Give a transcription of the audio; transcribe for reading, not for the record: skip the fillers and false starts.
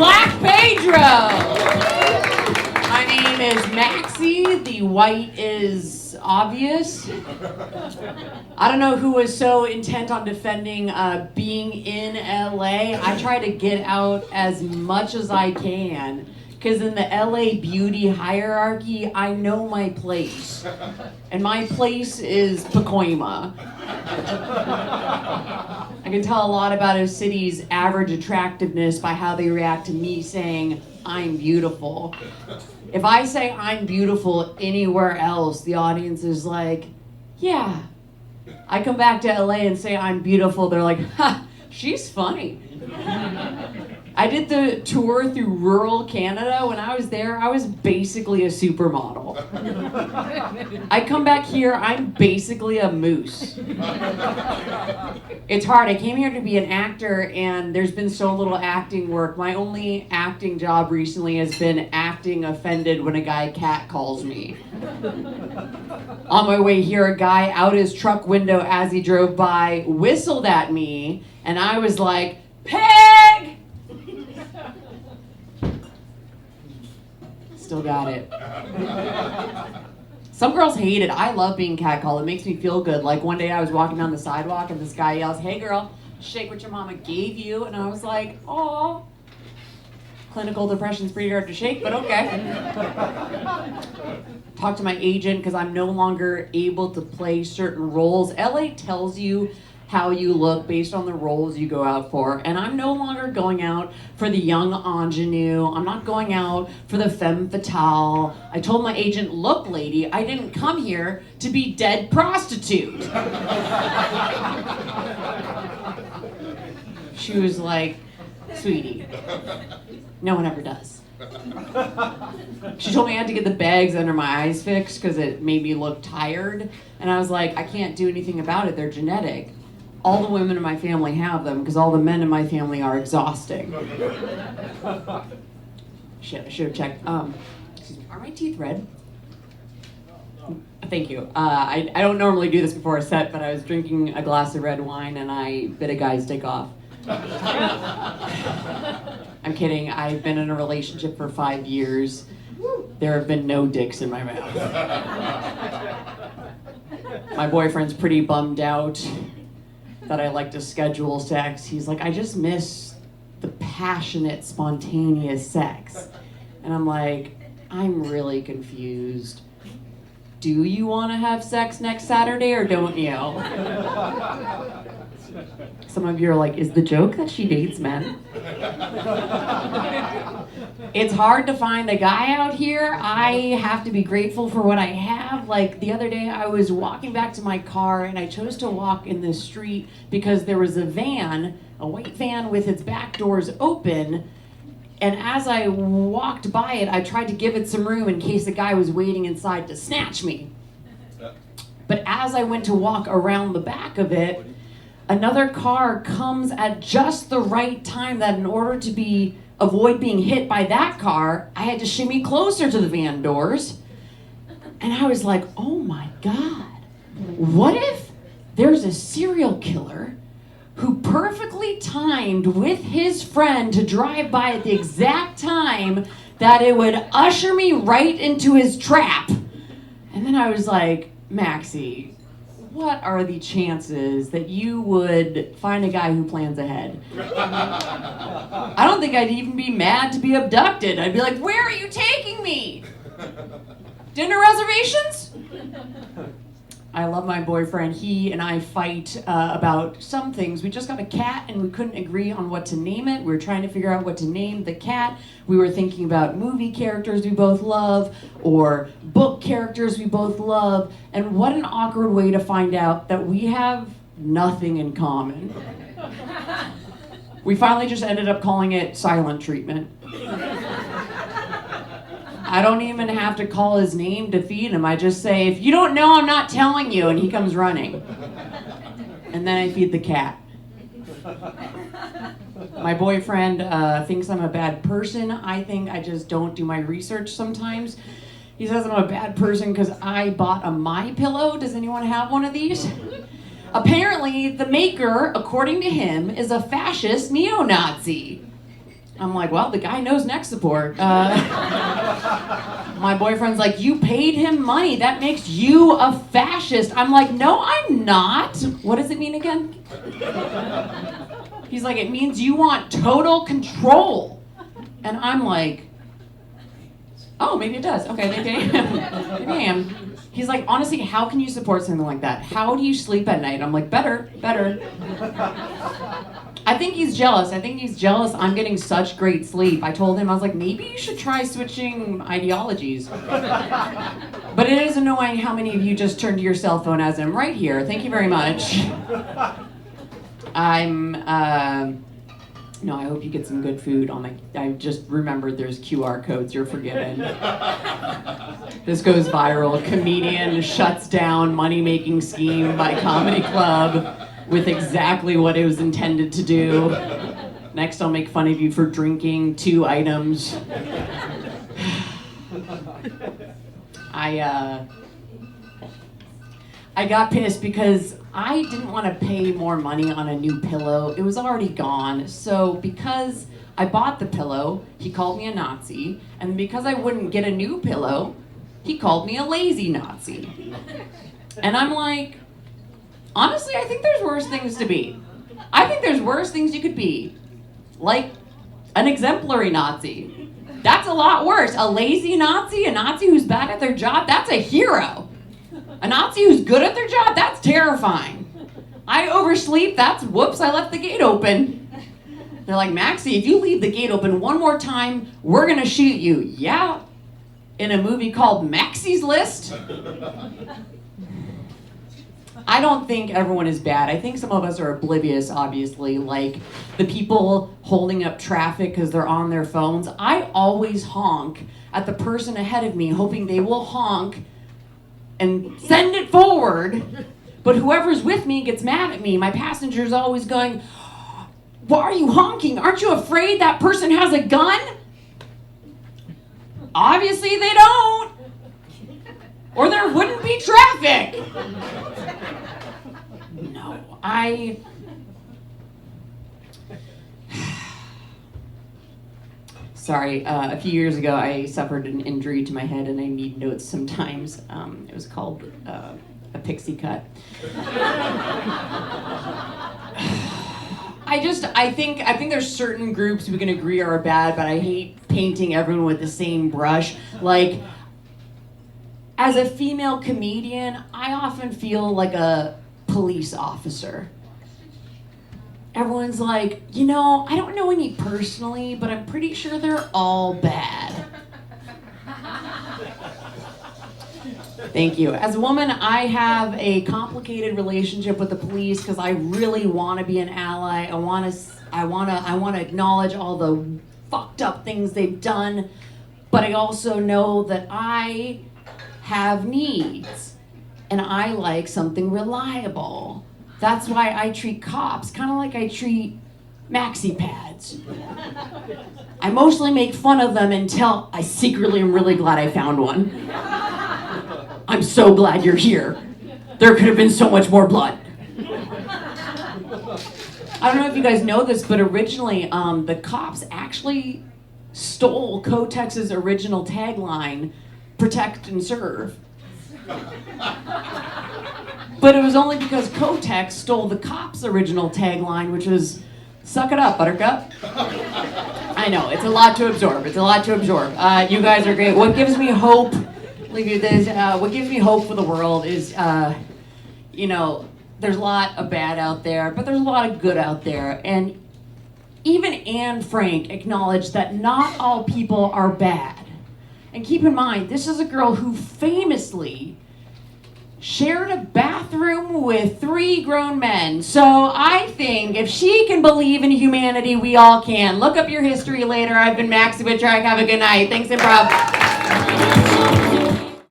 Black Pedro. My name is Maxie. The white is obvious. I don't know who was so intent on defending being in LA. I try to get out as much as I can. Because in the LA beauty hierarchy, I know my place. And my place is Pacoima. I can tell a lot about a city's average attractiveness by how they react to me saying, I'm beautiful. If I say I'm beautiful anywhere else, the audience is like, yeah. I come back to LA and say I'm beautiful, they're like, ha, she's funny. I did the tour through rural Canada. When I was there, I was basically a supermodel. I come back here, I'm basically a moose. It's hard. I came here to be an actor, and there's been so little acting work. My only acting job recently has been acting offended when a guy cat calls me. On my way here, a guy out his truck window as he drove by whistled at me, and I was like, Peg! Still got it. Some girls hate it. I love being catcalled. It makes me feel good. Like one day I was walking down the sidewalk and this guy yells, hey girl, shake what your mama gave you. And I was like, aw. Clinical depression's pretty hard to shake, but okay. Talk to my agent because I'm no longer able to play certain roles. LA tells you how you look based on the roles you go out for. And I'm no longer going out for the young ingenue. I'm not going out for the femme fatale. I told my agent, look, lady, I didn't come here to be dead prostitute. She was like, sweetie, no one ever does. She told me I had to get the bags under my eyes fixed because it made me look tired. And I was like, I can't do anything about it. They're genetic. All the women in my family have them because all the men in my family are exhausting. Shit, I should have checked. Excuse me, are my teeth red? Thank you. I don't normally do this before a set, but I was drinking a glass of red wine and I bit a guy's dick off. I'm kidding. I've been in a relationship for 5 years. There have been no dicks in my mouth. My boyfriend's pretty bummed out that I like to schedule sex. He's like, I just miss the passionate, spontaneous sex. And I'm like, I'm really confused. Do you want to have sex next Saturday or don't you? Some of you are like, is the joke that she dates men? It's hard to find a guy out here. I have to be grateful for what I have. Like the other day I was walking back to my car and I chose to walk in the street because there was a van, a white van with its back doors open. And as I walked by it, I tried to give it some room in case the guy was waiting inside to snatch me. But as I went to walk around the back of it, another car comes at just the right time that in order to avoid being hit by that car, I had to shimmy closer to the van doors. And I was like, oh my God, what if there's a serial killer who perfectly timed with his friend to drive by at the exact time that it would usher me right into his trap? And then I was like, Maxie, what are the chances that you would find a guy who plans ahead? I don't think I'd even be mad to be abducted. I'd be like, where are you taking me? Dinner reservations? I love my boyfriend. He and I fight about some things. We just got a cat and we couldn't agree on what to name it. We were trying to figure out what to name the cat. We were thinking about movie characters we both love or book characters we both love. And what an awkward way to find out that we have nothing in common. We finally just ended up calling it silent treatment. I don't even have to call his name to feed him. I just say, if you don't know, I'm not telling you, and he comes running. And then I feed the cat. My boyfriend thinks I'm a bad person. I think I just don't do my research sometimes. He says I'm a bad person because I bought a MyPillow. Does anyone have one of these? Apparently, the maker, according to him, is a fascist neo-Nazi. I'm like, well, the guy knows neck support. My boyfriend's like, you paid him money. That makes you a fascist. I'm like, no, I'm not. What does it mean again? He's like, it means you want total control. And I'm like, oh, maybe it does. Okay, maybe I am. He's like, honestly, how can you support something like that? How do you sleep at night? I'm like, better. I think he's jealous. I'm getting such great sleep. I told him, I was like, maybe you should try switching ideologies. But it is annoying how many of you just turned to your cell phone as I'm right here. Thank you very much. No, I hope you get some good food I just remembered there's QR codes, you're forgiven. This goes viral. Comedian shuts down money-making scheme by comedy club with exactly what it was intended to do. Next, I'll make fun of you for drinking 2 items. I got pissed because I didn't want to pay more money on a new pillow. It was already gone. So because I bought the pillow, he called me a Nazi. And because I wouldn't get a new pillow, he called me a lazy Nazi. And I'm like, honestly, I think there's worse things to be. I think there's worse things you could be. Like an exemplary Nazi. That's a lot worse. A lazy Nazi, a Nazi who's bad at their job, that's a hero. A Nazi who's good at their job, that's terrifying. I oversleep, that's whoops, I left the gate open. They're like, Maxie, if you leave the gate open one more time, we're gonna shoot you. Yeah, in a movie called Maxie's List. I don't think everyone is bad. I think some of us are oblivious, obviously, like the people holding up traffic because they're on their phones. I always honk at the person ahead of me, hoping they will honk and send it forward, but whoever's with me gets mad at me. My passenger's always going, why are you honking? Aren't you afraid that person has a gun? Obviously they don't, or there wouldn't be traffic. No, Sorry, a few years ago I suffered an injury to my head and I need notes sometimes. It was called a Pixie Cut. I think there's certain groups we can agree are bad, but I hate painting everyone with the same brush. Like, as a female comedian, I often feel like a police officer. Everyone's like, I don't know any personally, but I'm pretty sure they're all bad. Thank you. As a woman, I have a complicated relationship with the police because I really want to be an ally. I want to acknowledge all the fucked up things they've done, but I also know that I have needs and I like something reliable. That's why I treat cops kind of like I treat maxi pads. I mostly make fun of them until I secretly am really glad I found one. I'm so glad you're here. There could have been so much more blood. I don't know if you guys know this, but originally the cops actually stole Kotex's original tagline, protect and serve. But it was only because Kotex stole the cops' original tagline, which was, suck it up, buttercup. I know, it's a lot to absorb. You guys are great. What gives me hope, leave you this, what gives me hope for the world is, there's a lot of bad out there, but there's a lot of good out there. And even Anne Frank acknowledged that not all people are bad. And keep in mind, this is a girl who famously shared a bathroom with 3 grown men. So I think if she can believe in humanity, we all can. Look up your history later. I've been Maxie Wittrak. Have a good night. Thanks, Improv.